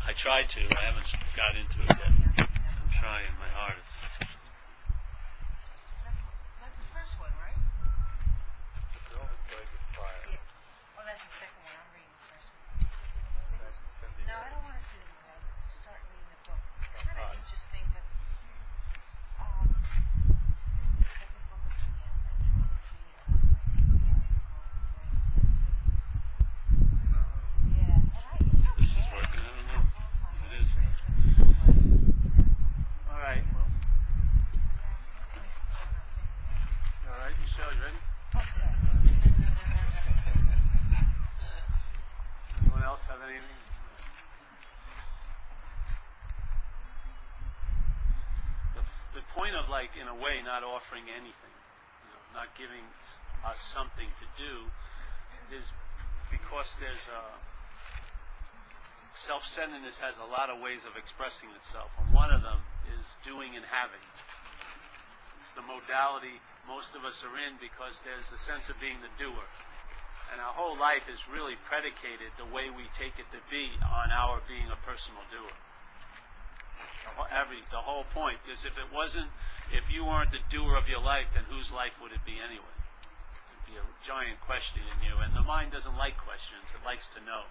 I tried to. I haven't got into it yet. I'm trying my hardest. That's the first one, right? No, it's like a fire. Yeah. Oh, that's the second one. I'm reading the first one. That's the Cindy. No, I don't want to sit in there. Let's start reading the book. It's kind hot. of interesting, but this is the second book of the trilogy of yeah, and I This is working. I don't know. It is. All right. Well. All right, Michelle, you ready? Anyone else have anything? The point of, like, in a way, not offering anything, not giving us something to do, is because there's self-centeredness has a lot of ways of expressing itself, and one of them is doing and having. It's the modality most of us are in because there's the sense of being the doer. And our whole life is really predicated, the way we take it to be, on our being a personal doer. The whole point, because if you weren't the doer of your life, then whose life would it be anyway? It'd be a giant question in you, and the mind doesn't like questions, it likes to know.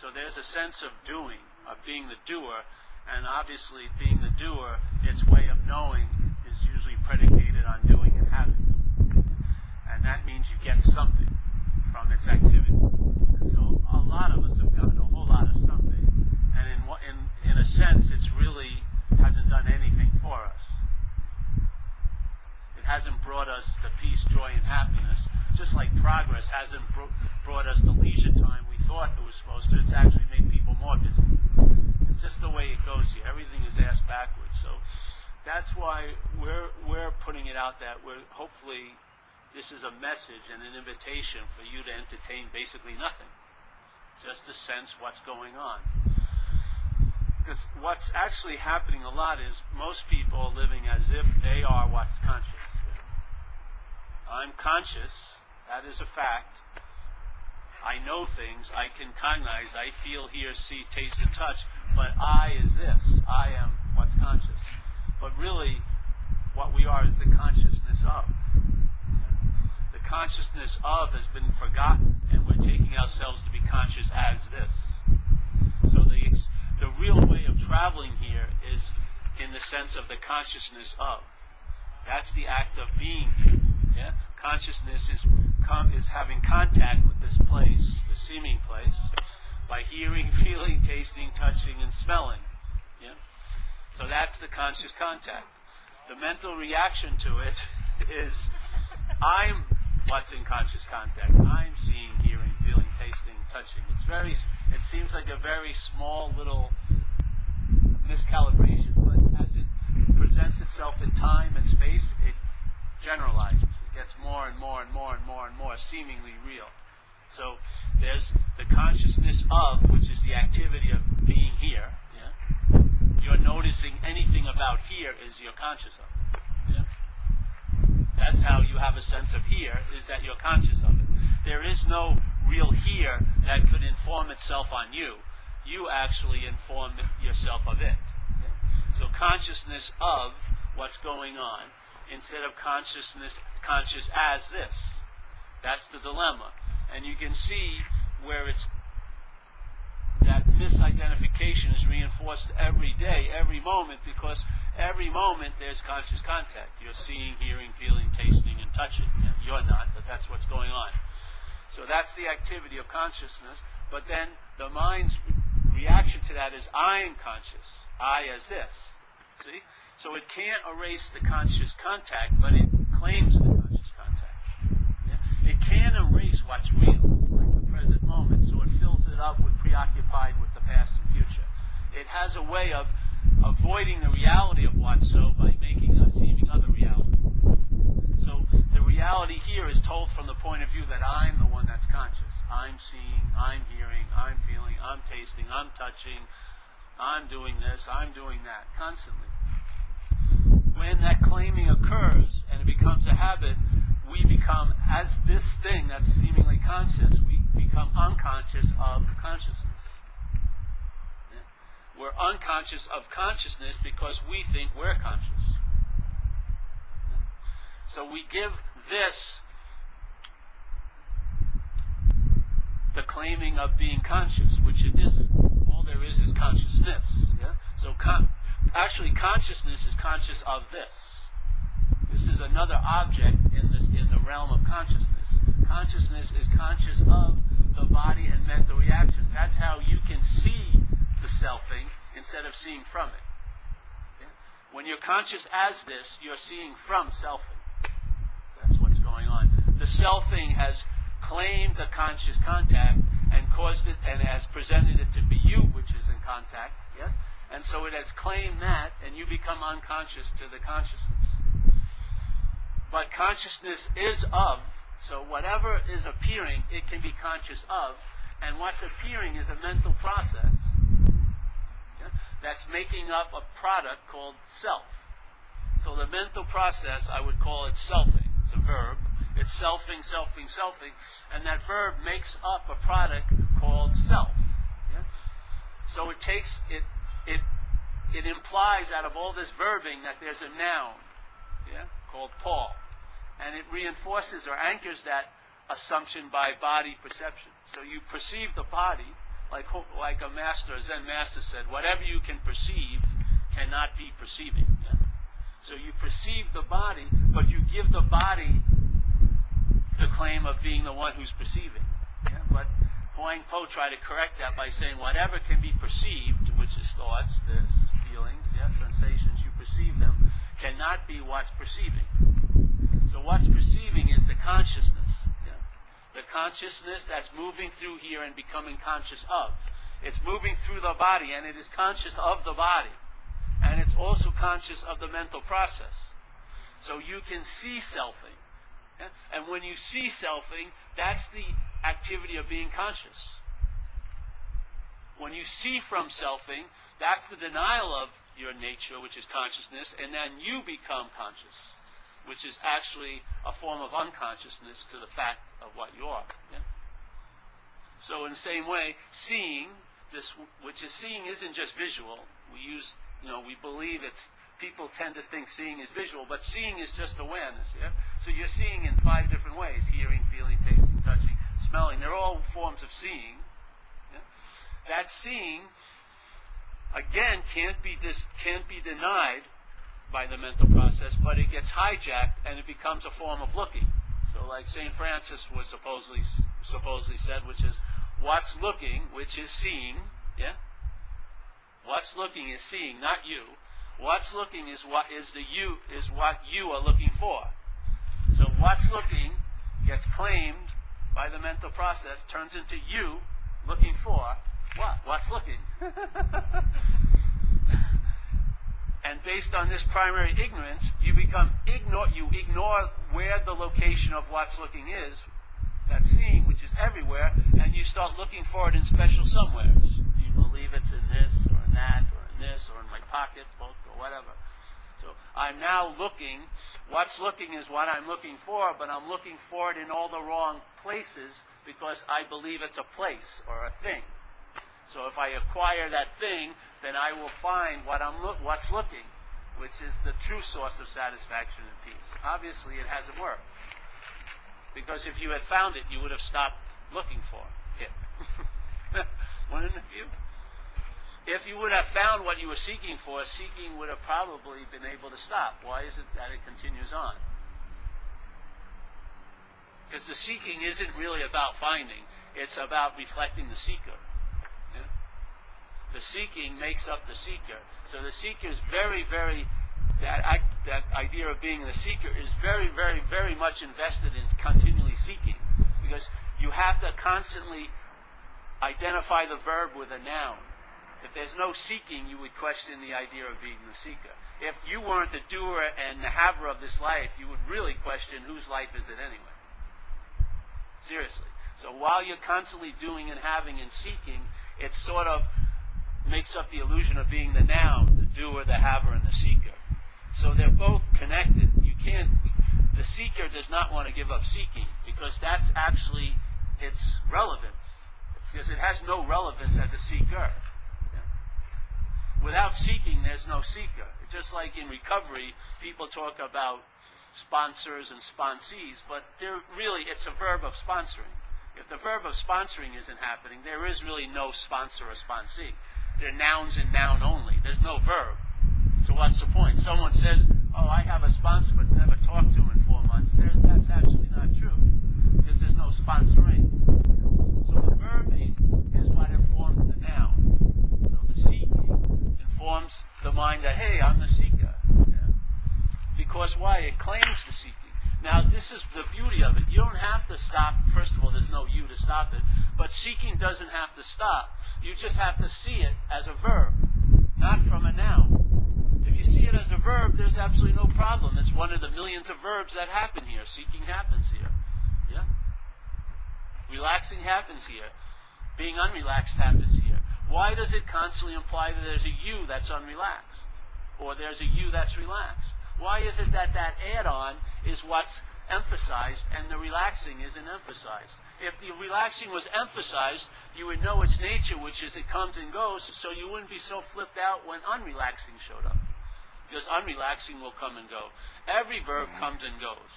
So there's a sense of doing, of being the doer, and obviously being the doer, its way of knowing is usually predicated on doing and having. And that means you get something from its activity. And so a lot of us have gotten a whole lot of something, and in a sense it's really hasn't done anything for us. It hasn't brought us the peace, joy, and happiness, just like progress hasn't brought us the leisure time we thought it was supposed to. It's actually made people more busy. It's just the way it goes here. Everything is asked backwards. So that's why we're putting it out that hopefully this is a message and an invitation for you to entertain basically nothing. Just to sense what's going on. Because what's actually happening a lot is most people are living as if they are what's conscious. I'm conscious, that is a fact. I know things, I can cognize, I feel, hear, see, taste, and touch, but I is this. I am what's conscious. But really, what we are is the consciousness of. The consciousness of has been forgotten, and we're taking ourselves to be conscious as this. So the real way of traveling here is in the sense of the consciousness of. That's the act of being here. Yeah? Consciousness is having contact with this place, the seeming place, by hearing, feeling, tasting, touching, and smelling. Yeah? So that's the conscious contact. The mental reaction to it is, I'm what's in conscious contact. I'm seeing, hearing, feeling, tasting, touching. It seems like a very small little miscalibration, but as it presents itself in time and space, it generalizes. It gets more and more and more and more and more seemingly real. So there's the consciousness of, which is the activity of being here. Yeah? You're noticing anything about here is you're conscious of. Yeah? That's how you have a sense of here, is that you're conscious of it. There is no real here that could inform itself on you. You actually inform yourself of it. Yeah? So consciousness of what's going on, instead of conscious as this. That's the dilemma. And you can see where that misidentification is reinforced every day, every moment, because every moment there's conscious contact. You're seeing, hearing, feeling, tasting, and touching. You're not, but that's what's going on. So that's the activity of consciousness. But then the mind's reaction to that is, I'm conscious. I as this. See? So it can't erase the conscious contact, but it claims the conscious contact. Yeah? It can erase what's real, like the present moment, so it fills it up with preoccupied with the past and future. It has a way of avoiding the reality of what's so by making a seeming other reality. So the reality here is told from the point of view that I'm the one that's conscious. I'm seeing, I'm hearing, I'm feeling, I'm tasting, I'm touching, I'm doing this, I'm doing that, constantly. When that claiming occurs and it becomes a habit, we become, as this thing that's seemingly conscious, we become unconscious of consciousness. Yeah? We're unconscious of consciousness because we think we're conscious. So we give this the claiming of being conscious, which it isn't. All there is consciousness. Yeah? So actually consciousness is conscious of this. This is another object in the realm of consciousness. Consciousness is conscious of the body and mental reactions. That's how you can see the selfing instead of seeing from it. Yeah? When you're conscious as this, you're seeing from selfing. That's what's going on. The selfing has claimed a conscious contact and caused it and has presented it to be you, which is in contact, yes? And so it has claimed that, and you become unconscious to the consciousness. But consciousness is of, so whatever is appearing, it can be conscious of, and what's appearing is a mental process, yeah, that's making up a product called self. So the mental process, I would call it selfing. It's a verb. It's selfing, selfing, selfing, and that verb makes up a product called self. Yeah? So it takes it implies out of all this verbing that there's a noun, yeah, called Paul, and it reinforces or anchors that assumption by body perception. So you perceive the body like a master, a Zen master said, whatever you can perceive cannot be perceiving. Yeah? So you perceive the body, but you give the body the claim of being the one who's perceiving. Yeah? But Huang Po tried to correct that by saying whatever can be perceived, which is thoughts, this, feelings, yeah, sensations, you perceive them, cannot be what's perceiving. So what's perceiving is the consciousness. Yeah? The consciousness that's moving through here and becoming conscious of. It's moving through the body and it is conscious of the body. And it's also conscious of the mental process. So you can see selfing. Yeah? And when you see selfing, that's the activity of being conscious. When you see from selfing, that's the denial of your nature, which is consciousness, and then you become conscious, which is actually a form of unconsciousness to the fact of what you are. Yeah? So in the same way, seeing, this, which is seeing isn't just visual. We believe people tend to think seeing is visual, but seeing is just awareness. Yeah? So you're seeing in 5 different ways: hearing, feeling, tasting, touching, smelling. They're all forms of seeing. Yeah? That seeing, again, can't be denied by the mental process, but it gets hijacked and it becomes a form of looking. So like St. Francis was supposedly said, which is what's looking, which is seeing. Yeah? What's looking is seeing, not you. What's looking is what you are looking for. So what's looking gets claimed by the mental process, turns into you looking for what? What's looking? And based on this primary ignorance, you ignore where the location of what's looking is, that seeing, which is everywhere, and you start looking for it in special somewheres. You believe it's in this, or in that, or in this, or in my pocket, both, or whatever. So I'm now looking. What's looking is what I'm looking for, but I'm looking for it in all the wrong places because I believe it's a place or a thing. So if I acquire that thing, then I will find what's looking, which is the true source of satisfaction and peace. Obviously, it hasn't worked. Because if you had found it, you would have stopped looking for it. Wouldn't you? If you would have found what you were seeking for, seeking would have probably been able to stop. Why is it that it continues on? Because the seeking isn't really about finding. It's about reflecting the seeker. Yeah? The seeking makes up the seeker. So the seeker is very, very... That idea of being the seeker is very, very, very much invested in continually seeking. Because you have to constantly identify the verb with a noun. If there's no seeking, you would question the idea of being the seeker. If you weren't the doer and the haver of this life, you would really question whose life is it anyway. Seriously. So while you're constantly doing and having and seeking, it sort of makes up the illusion of being the noun, the doer, the haver, and the seeker. So they're both connected. The seeker does not want to give up seeking because that's actually its relevance. Because it has no relevance as a seeker. Yeah. Without seeking, there's no seeker. Just like in recovery, people talk about sponsors and sponsees, but it's a verb of sponsoring. If the verb of sponsoring isn't happening, there is really no sponsor or sponsee. They're nouns and noun only. There's no verb. So what's the point? Someone says, oh, I have a sponsor, but never talked to him in 4 months. That's actually not true, because there's no sponsoring. So the verbing is what informs the noun. So the seeking informs the mind that, hey, I'm the seeker. Yeah. Because why? It claims the seeking. Now, this is the beauty of it. You don't have to stop. First of all, there's no you to stop it. But seeking doesn't have to stop. You just have to see it as a verb, not from a noun. If you see it as a verb, there's absolutely no problem. It's one of the millions of verbs that happen here. Seeking happens here. Yeah? Relaxing happens here. Being unrelaxed happens here. Why does it constantly imply that there's a you that's unrelaxed? Or there's a you that's relaxed? Why is it that add-on is what's emphasized and the relaxing isn't emphasized? If the relaxing was emphasized, you would know its nature, which is it comes and goes, so you wouldn't be so flipped out when unrelaxing showed up. Because unrelaxing will come and go. Every verb comes and goes.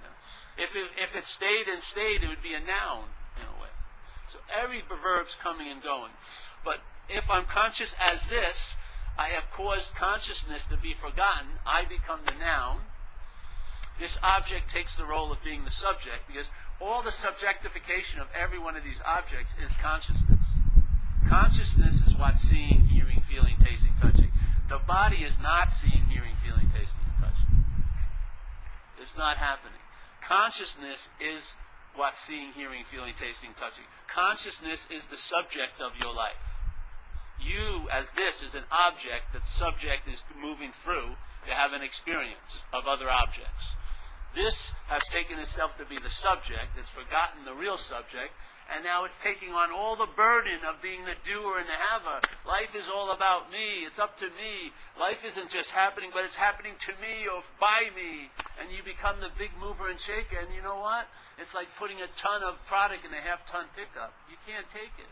Yeah. If it stayed and stayed, it would be a noun in a way. So every verb's coming and going. But if I'm conscious as this, I have caused consciousness to be forgotten. I become the noun. This object takes the role of being the subject, because all the subjectification of every one of these objects is consciousness. Consciousness is what's seeing, hearing, feeling, tasting, touching. The body is not seeing, hearing, feeling, tasting, and touching. It's not happening. Consciousness is what's seeing, hearing, feeling, tasting, touching. Consciousness is the subject of your life. You, as this, is an object that the subject is moving through to have an experience of other objects. This has taken itself to be the subject. It's forgotten the real subject, and now it's taking on all the burden of being the doer and the haver. Life is all about me. It's up to me. Life isn't just happening, but it's happening to me or by me. And you become the big mover and shaker, and you know what? It's like putting a ton of product in a half-ton pickup. You can't take it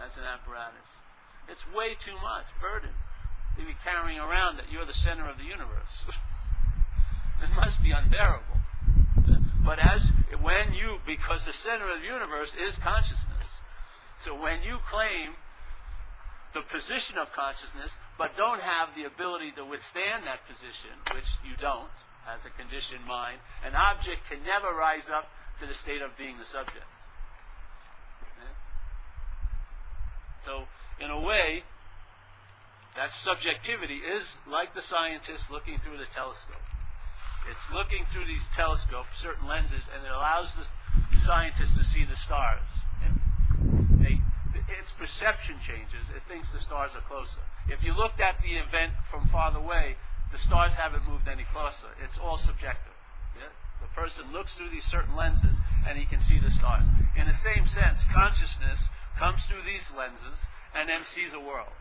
as an apparatus. It's way too much burden to be carrying around that you're the center of the universe. It must be unbearable. But because the center of the universe is consciousness. So when you claim the position of consciousness, but don't have the ability to withstand that position, which you don't, as a conditioned mind, an object can never rise up to the state of being the subject. Okay? So, in a way, that subjectivity is like the scientist looking through the telescope. It's looking through these telescopes, certain lenses, and it allows the scientist to see the stars. Yeah? Its perception changes. It thinks the stars are closer. If you looked at the event from farther away, the stars haven't moved any closer. It's all subjective. Yeah? The person looks through these certain lenses, and he can see the stars. In the same sense, consciousness comes through these lenses and then sees a world.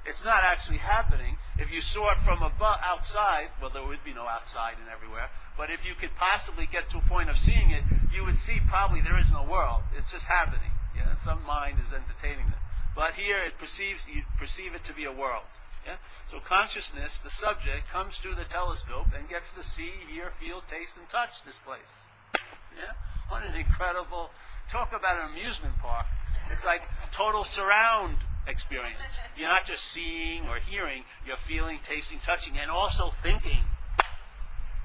It's not actually happening. If you saw it from outside, well, there would be no outside and everywhere, but if you could possibly get to a point of seeing it, you would see probably there is no world. It's just happening. Yeah? Some mind is entertaining it. But here you perceive it to be a world. Yeah? So consciousness, the subject, comes through the telescope and gets to see, hear, feel, taste, and touch this place. Yeah? What an incredible... Talk about an amusement park. It's like total surround experience. You're not just seeing or hearing, you're feeling, tasting, touching, and also thinking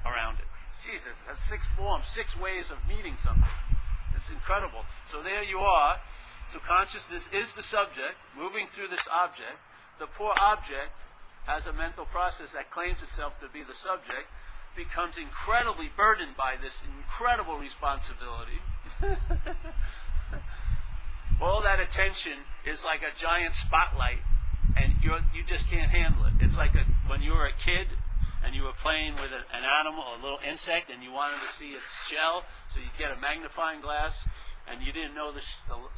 around it. Jesus, that's 6 forms, 6 ways of meeting something. It's incredible. So there you are. So consciousness is the subject, moving through this object. The poor object has a mental process that claims itself to be the subject, becomes incredibly burdened by this incredible responsibility. All that attention is like a giant spotlight, and you just can't handle it. It's like when you were a kid and you were playing with an animal, a little insect, and you wanted to see its shell, so you get a magnifying glass, and you didn't know the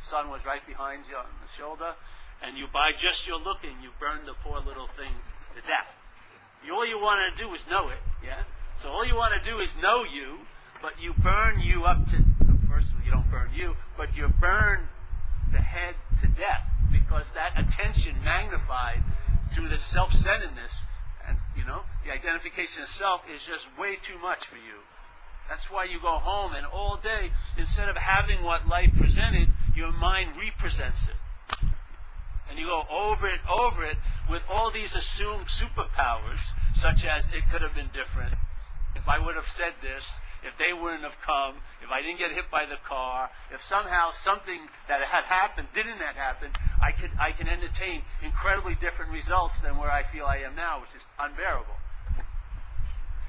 sun was right behind you on the shoulder, and by just your looking, you burned the poor little thing to death. All you want to do is know it, yeah? So all you want to do is know you, but you burn you up to, first of all, you don't burn you, but you burn the head to death, because that attention magnified through the self-centeredness and, the identification of self is just way too much for you. That's why you go home and all day, instead of having what life presented, your mind represents it. And you go over it with all these assumed superpowers, such as it could have been different. If I would have said this, if they wouldn't have come, if I didn't get hit by the car, if somehow something that had happened didn't have happened, I can entertain incredibly different results than where I feel I am now, which is unbearable.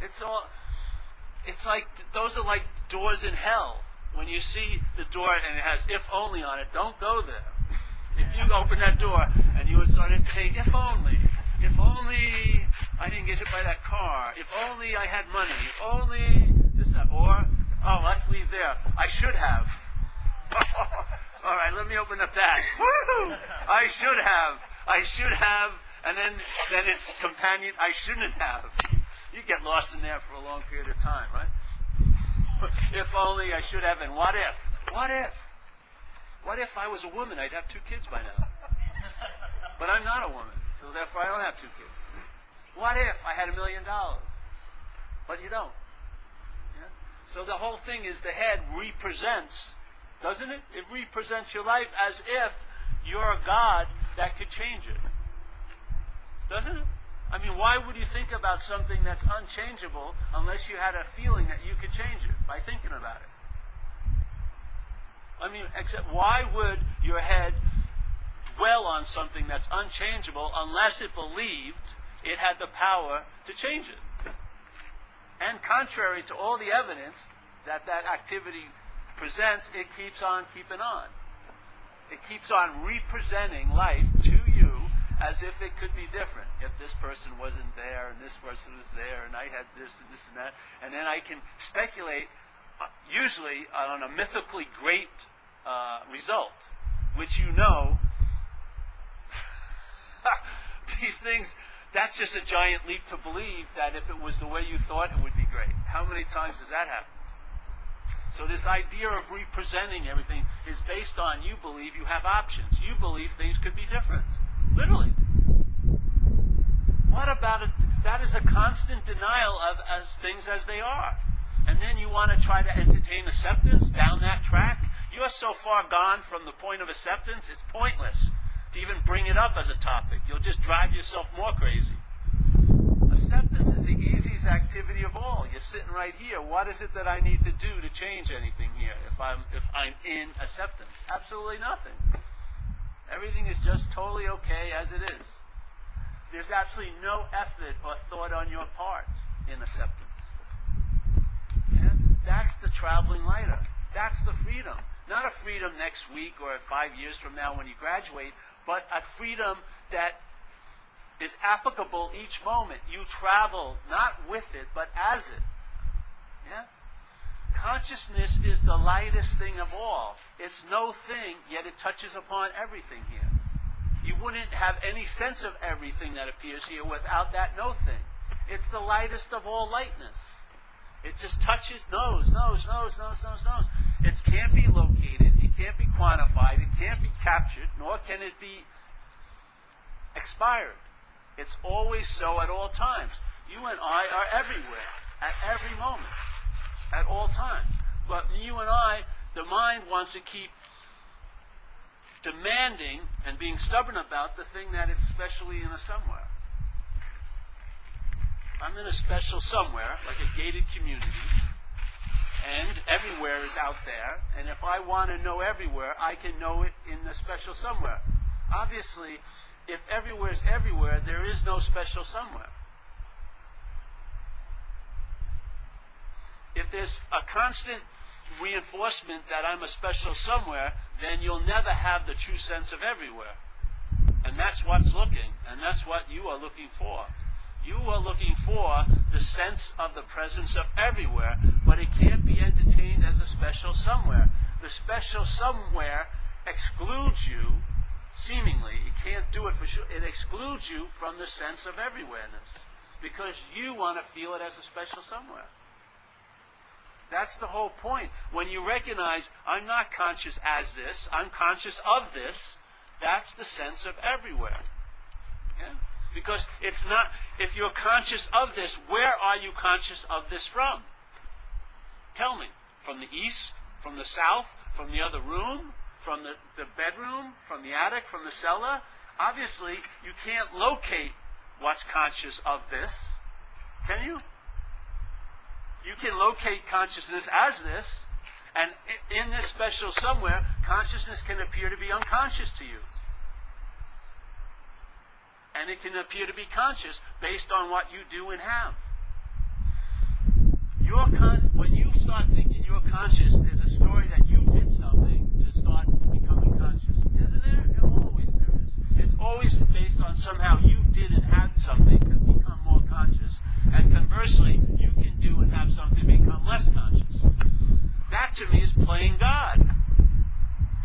It's like, those are like doors in hell. When you see the door and it has "if only" on it, don't go there. If you open that door and you would start entertaining, if only I didn't get hit by that car, if only I had money, if only this, that, or, let's leave there. I should have. All right, let me open up that. Woo! I should have, and then its companion, I shouldn't have. You get lost in there for a long period of time, right? If only I should have, and what if? What if? What if I was a woman? I'd have 2 kids by now. But I'm not a woman, so therefore I don't have 2 kids. What if I had $1 million? But you don't. Yeah? So the whole thing is the head represents, doesn't it? It represents your life as if you're a God that could change it. Doesn't it? I mean, why would you think about something that's unchangeable unless you had a feeling that you could change it by thinking about it? I mean, except why would your head dwell on something that's unchangeable unless it believed it had the power to change it? And contrary to all the evidence that activity presents, it keeps on keeping on. It keeps on representing life to you as if it could be different. If this person wasn't there, and this person was there, and I had this and that, and then I can speculate, usually on a mythically great result, which these things, that's just a giant leap to believe that if it was the way you thought, it would be great. How many times does that happen? So this idea of representing everything is based on you believe you have options. You believe things could be different. Literally. What about it? That is a constant denial of as things as they are. And then you want to try to entertain acceptance down that track. You are so far gone from the point of acceptance, it's pointless to even bring it up as a topic. You'll just drive yourself more crazy. Acceptance is the easiest activity of all. You're sitting right here. What is it that I need to do to change anything here if I'm in acceptance? Absolutely nothing. Everything is just totally okay as it is. There's absolutely no effort or thought on your part in acceptance. Yeah? That's the traveling lighter. That's the freedom. Not a freedom next week or 5 years from now when you graduate, but a freedom that is applicable each moment. You travel not with it, but as it. Yeah? Consciousness is the lightest thing of all. It's no thing, yet it touches upon everything here. You wouldn't have any sense of everything that appears here without that no thing. It's the lightest of all lightness. It just touches, knows. It can't be located, it can't be quantified, it can't be captured, nor can it be expired. It's always so at all times. You and I are everywhere, at every moment, at all times. But you and I, the mind wants to keep demanding and being stubborn about the thing that is specially in a somewhere. I'm in a special somewhere, like a gated community, and everywhere is out there, and if I want to know everywhere, I can know it in the special somewhere. Obviously, if everywhere is everywhere, there is no special somewhere. If there's a constant reinforcement that I'm a special somewhere, then you'll never have the true sense of everywhere. And that's what's looking, and that's what you are looking for. You are looking for the sense of the presence of everywhere, but it can't be entertained as a special somewhere. The special somewhere excludes you, seemingly. It can't do it for sure. It excludes you from the sense of everywhereness, because you want to feel it as a special somewhere. That's the whole point. When you recognize, I'm not conscious as this, I'm conscious of this, That's the sense of everywhere. Yeah? Because it's not, if you're conscious of this, where are you conscious of this from? Tell me. From the east? From the south? From the other room? From the bedroom? From the attic? From the cellar? Obviously, you can't locate what's conscious of this. Can you? You can locate consciousness as this, and in this special somewhere, consciousness can appear to be unconscious to you. And it can appear to be conscious based on what you do and have. When you start thinking you're conscious, there's a story that you did something to start becoming conscious. Isn't there? Always there is. It's always based on somehow you did and had something to become more conscious. And conversely, you can do and have something become less conscious. That to me is playing God.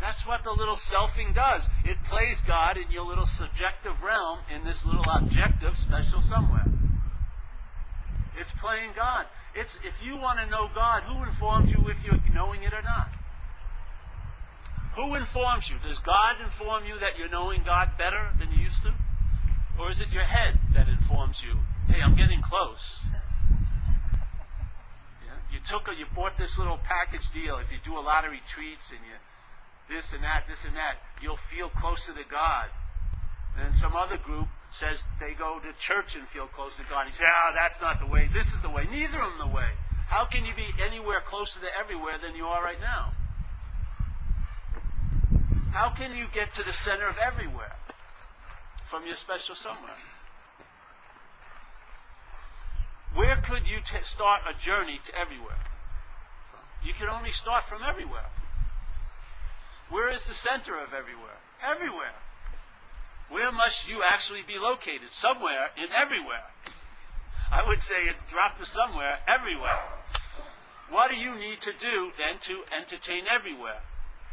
That's what the little selfing does. It plays God in your little subjective realm in this little objective special somewhere. It's playing God. If you want to know God, who informs you if you're knowing it or not? Who informs you? Does God inform you that you're knowing God better than you used to? Or is it your head that informs you, hey, I'm getting close? Yeah? You bought this little package deal. If you do a lot of retreats and you this and that, you'll feel closer to God. And then some other group says they go to church and feel close to God. You say, that's not the way. This is the way. Neither of them the way. How can you be anywhere closer to everywhere than you are right now? How can you get to the center of everywhere from your special somewhere? Where could you start a journey to everywhere? You can only start from everywhere. Where is the center of everywhere? Everywhere. Where must you actually be located? Somewhere in everywhere. I would say it dropped to somewhere, everywhere. What do you need to do then to entertain everywhere?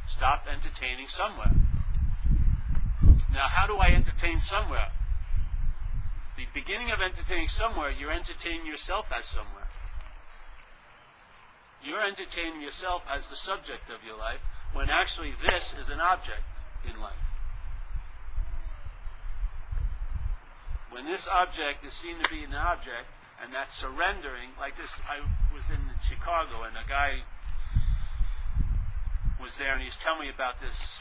Stop entertaining somewhere. Now, how do I entertain somewhere? The beginning of entertaining somewhere, you're entertaining yourself as somewhere. You're entertaining yourself as the subject of your life, when actually this is an object in life. When this object is seen to be an object, and that's surrendering, like this, I was in Chicago, and a guy was there, and he's telling me about this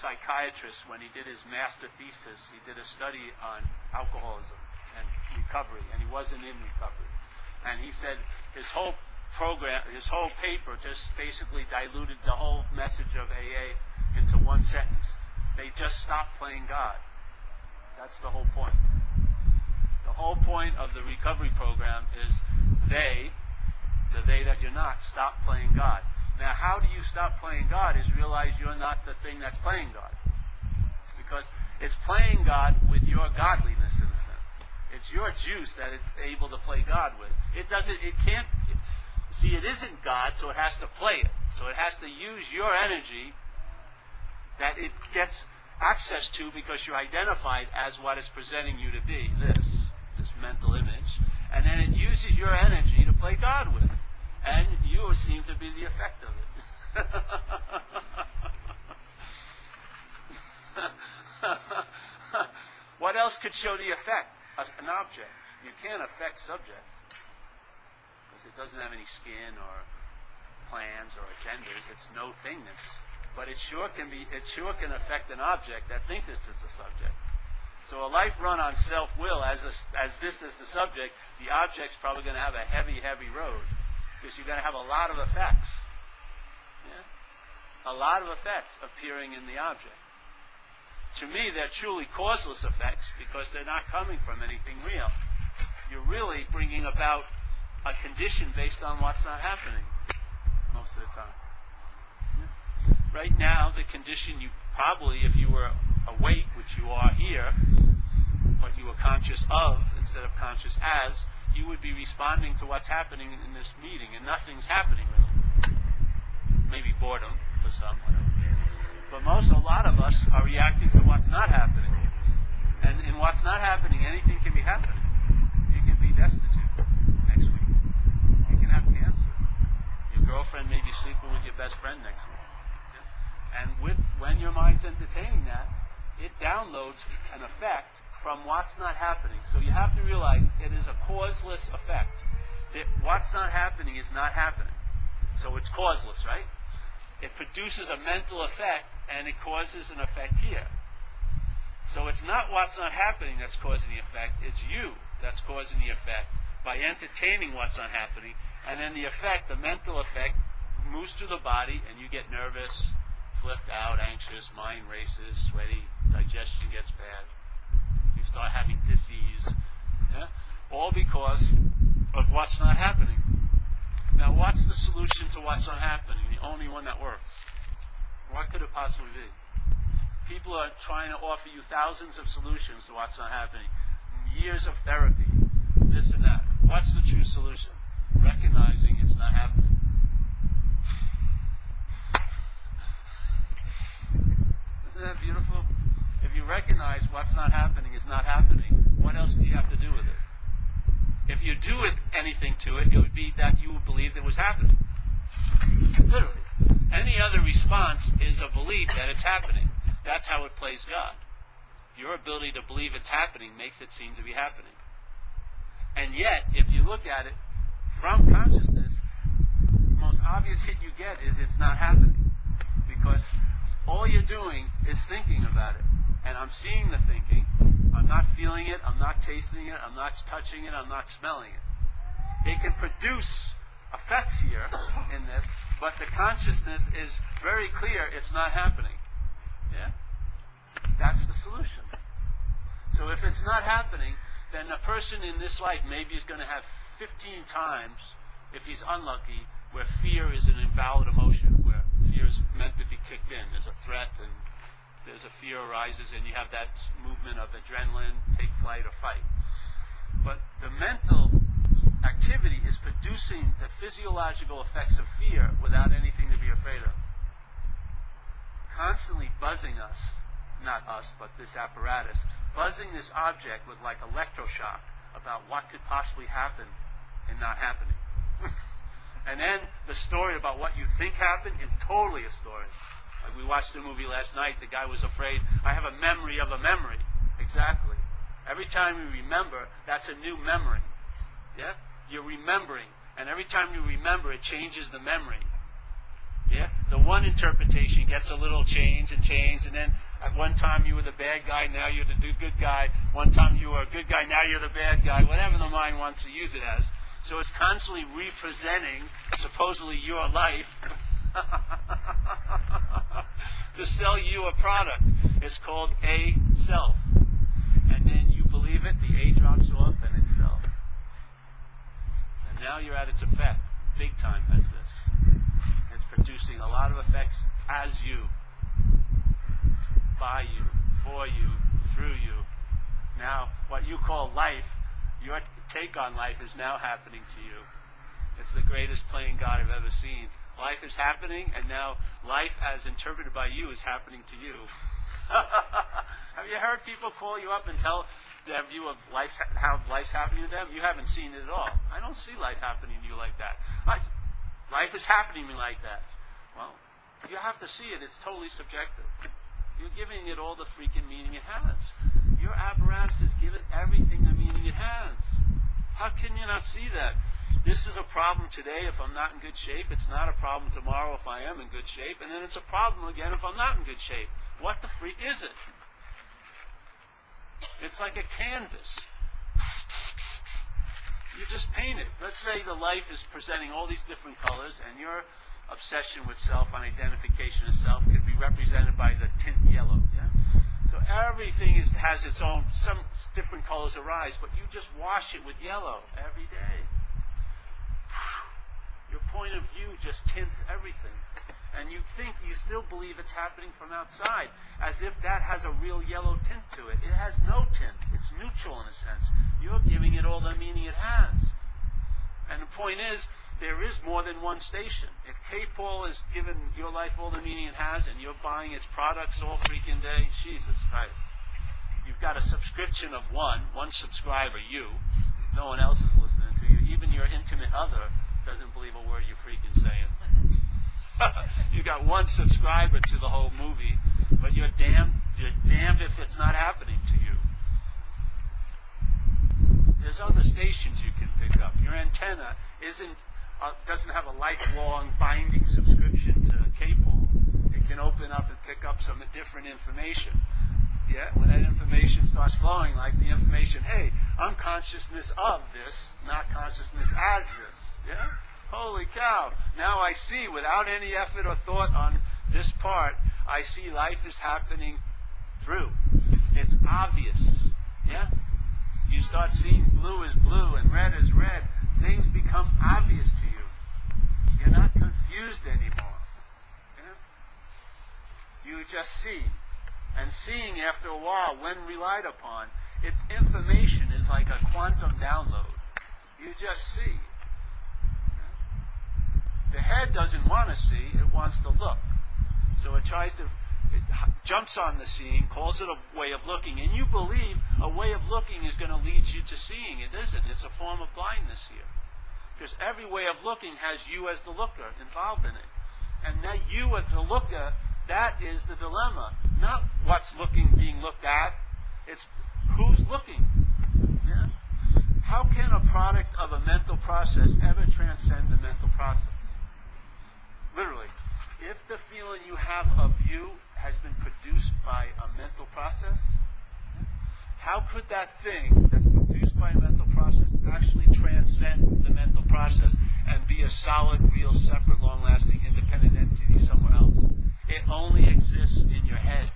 psychiatrist when he did his master thesis. He did a study on alcoholism and recovery, and he wasn't in recovery. And he said his whole program, his whole paper just basically diluted the whole message of AA into one sentence. They just stopped playing God. That's the whole point. The whole point of the recovery program is the they that you're not, stop playing God. Now, how do you stop playing God is realize you're not the thing that's playing God. Because it's playing God with your godliness in a sense. It's your juice that it's able to play God with. It isn't God, so it has to play it. So it has to use your energy that it gets access to because you're identified as what it's presenting you to be, this mental image. And then it uses your energy to play God with. And you seem to be the effect of it. What else could show the effect? An object. You can't affect subject. Because it doesn't have any skin or plans or agendas. It's no thingness. But it sure can affect an object that thinks it's a subject. So a life run on self-will, as this is the subject, the object's probably going to have a heavy, heavy road. Because you're going to have a lot of effects. Yeah? A lot of effects appearing in the object. To me, they're truly causeless effects because they're not coming from anything real. You're really bringing about a condition based on what's not happening most of the time. Yeah? Right now, the condition you probably, if you were awake, which you are here, what you were conscious of instead of conscious as, you would be responding to what's happening in this meeting, and nothing's happening really. Maybe boredom for some, whatever. But a lot of us are reacting to what's not happening. And in what's not happening, anything can be happening. You can be destitute next week. You can have cancer. Your girlfriend may be sleeping with your best friend next week. Yeah? And when your mind's entertaining that, it downloads an effect from what's not happening. So you have to realize it is a causeless effect. What's not happening is not happening. So it's causeless, right? It produces a mental effect, and it causes an effect here. So it's not what's not happening that's causing the effect, it's you that's causing the effect by entertaining what's not happening, and then the effect, the mental effect, moves through the body, and you get nervous, flipped out, anxious, mind races, sweaty, digestion gets bad. You start having disease. Yeah? All because of what's not happening. Now, what's the solution to what's not happening? The only one that works. What could it possibly be? People are trying to offer you thousands of solutions to what's not happening. Years of therapy, this and that. What's the true solution? Recognizing it's not happening. Isn't that beautiful? If you recognize what's not happening is not happening, what else do you have to do with it? If you do anything to it, it would be that you would believe it was happening. Literally. Any other response is a belief that it's happening. That's how it plays God. Your ability to believe it's happening makes it seem to be happening. And yet, if you look at it from consciousness, the most obvious hit you get is it's not happening. Because all you're doing is thinking about it. And I'm seeing the thinking. I'm not feeling it. I'm not tasting it. I'm not touching it. I'm not smelling it. It can produce effects here in this, but the consciousness is very clear it's not happening. Yeah? That's the solution. So if it's not happening, then a person in this life maybe is going to have 15 times, if he's unlucky, where fear is an invalid emotion, where fear is meant to be kicked in. There's a threat and there's a fear arises and you have that movement of adrenaline, take flight or fight. But the mental activity is producing the physiological effects of fear without anything to be afraid of. Constantly buzzing us, not us, but this apparatus, buzzing this object with like electroshock about what could possibly happen and not happening. And then the story about what you think happened is totally a story. Like we watched a movie last night, the guy was afraid, I have a memory of a memory. Exactly. Every time you remember, that's a new memory. Yeah? You're remembering. And every time you remember, it changes the memory. Yeah? The one interpretation gets a little change, and then at one time you were the bad guy, now you're the good guy. One time you were a good guy, now you're the bad guy. Whatever the mind wants to use it as. So it's constantly representing, supposedly, your life to sell you a product. It's called a self. And then you believe it, the A drops off, and it's self. And now you're at its effect, big time as this. It's producing a lot of effects as you, by you, for you, through you. Now, what you call life, your take on life is now happening to you. It's the greatest playing God I've ever seen. Life is happening, and now life as interpreted by you is happening to you. Have you heard people call you up and tell their view of life, how life's happening to them? You haven't seen it at all. I don't see life happening to you like that. Life is happening to me like that. Well, you have to see it. It's totally subjective. You're giving it all the freaking meaning it has. Your apparatus is giving everything the meaning it has. How can you not see that? This is a problem today if I'm not in good shape. It's not a problem tomorrow if I am in good shape. And then it's a problem again if I'm not in good shape. What the freak is it? It's like a canvas. You just paint it. Let's say the life is presenting all these different colors, and your obsession with self and identification of self could be represented by the tint yellow. Yeah? So everything has its own, some different colors arise, but you just wash it with yellow every day. Your point of view just tints everything. And you think, you still believe it's happening from outside, as if that has a real yellow tint to it. It has no tint. It's neutral in a sense. You're giving it all the meaning it has. And the point is, there is more than one station. If K-Paul is giving your life all the meaning it has, and you're buying its products all freaking day, Jesus Christ. You've got a subscription of one subscriber, you. No one else is listening to you. Even your intimate other doesn't believe a word you're freaking saying. You got one subscriber to the whole movie, but you're damned if informations you can pick up. Your antenna doesn't have a lifelong binding subscription to K-Ball. It can open up and pick up some different information. Yeah, when that information starts flowing, like the information, hey, I'm consciousness of this, not consciousness as this. Yeah? Holy cow. Now I see, without any effort or thought on this part, I see life is happening through. It's obvious. Yeah? You start seeing blue is blue and red is red. Things become obvious to you. You're not confused anymore. Yeah? You just see. And seeing, after a while, when relied upon, its information is like a quantum download. You just see. The head doesn't want to see, it wants to look. So it jumps on the seeing, calls it a way of looking, and you believe a way of looking is going to lead you to seeing. It isn't. It's a form of blindness here. Because every way of looking has you as the looker involved in it. And that you as the looker, that is the dilemma. Not what's being looked at, it's who's looking. Yeah? How can a product of a mental process ever transcend the mental process? Literally, if the feeling you have of you has been produced by a mental process, how could that thing that's produced by a mental process actually transcend the mental process and be a solid, real, separate, long-lasting, independent entity somewhere else? It only exists in your head.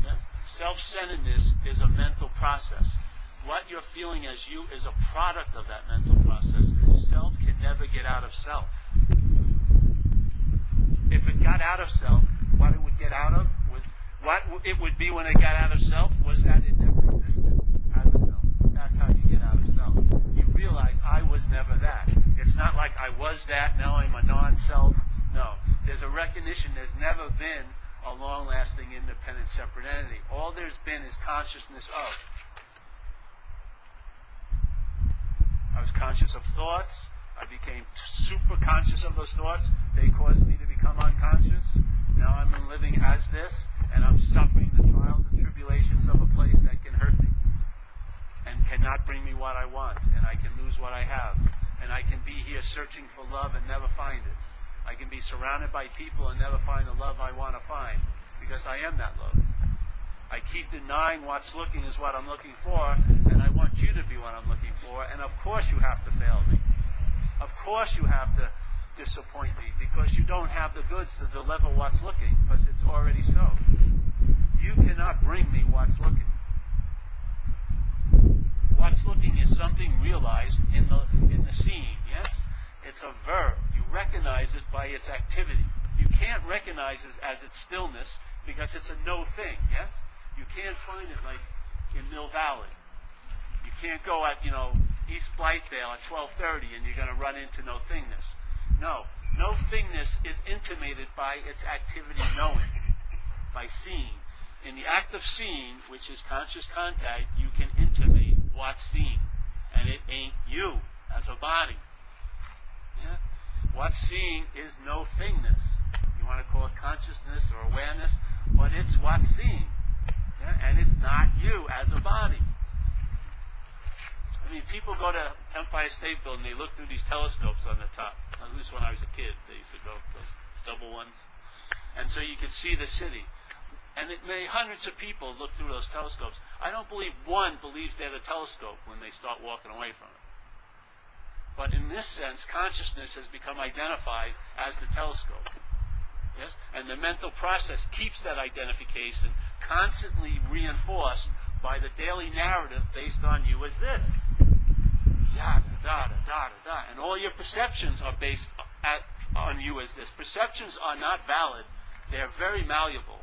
Yeah? Self-centeredness is a mental process. What you're feeling as you is a product of that mental process. Self can never get out of self. If it got out of self, what it would get out of was what it would be when it got out of self was that it never existed as a self. That's how you get out of self. You realize I was never that. It's not like I was that, now I'm a non-self. No. There's a recognition there's never been a long-lasting, independent, separate entity. All there's been is consciousness of. I was conscious of thoughts. I became super conscious of those thoughts. They caused me to become unconscious. Now I'm living as this, and I'm suffering the trials and tribulations of a place that can hurt me and cannot bring me what I want, and I can lose what I have. And I can be here searching for love and never find it. I can be surrounded by people and never find the love I want to find, because I am that love. I keep denying what's looking is what I'm looking for, and I want you to be what I'm looking for, and of course you have to fail me. Of course you have to disappoint me, because you don't have the goods to deliver what's looking, because it's already so. You cannot bring me what's looking. What's looking is something realized in the seeing, yes? It's a verb. You recognize it by its activity. You can't recognize it as its stillness, because it's a no thing, yes? You can't find it like in Mill Valley. You can't go at, East Blythedale at 12:30 and you're going to run into no thingness. No. No thingness is intimated by its activity knowing, by seeing. In the act of seeing, which is conscious contact, you can intimate what's seen. And it ain't you as a body. Yeah? What's seeing is no thingness. You want to call it consciousness or awareness, but it's what's seeing. Yeah? And it's not you as a body. I mean, people go to Empire State Building, they look through these telescopes on the top. At least when I was a kid, they used to go, those double ones. And so you could see the city. And hundreds of people look through those telescopes. I don't believe one believes they're the telescope when they start walking away from it. But in this sense, consciousness has become identified as the telescope. Yes? And the mental process keeps that identification constantly reinforced by the daily narrative based on you as this. And all your perceptions are based on you as this. Perceptions are not valid. They're very malleable.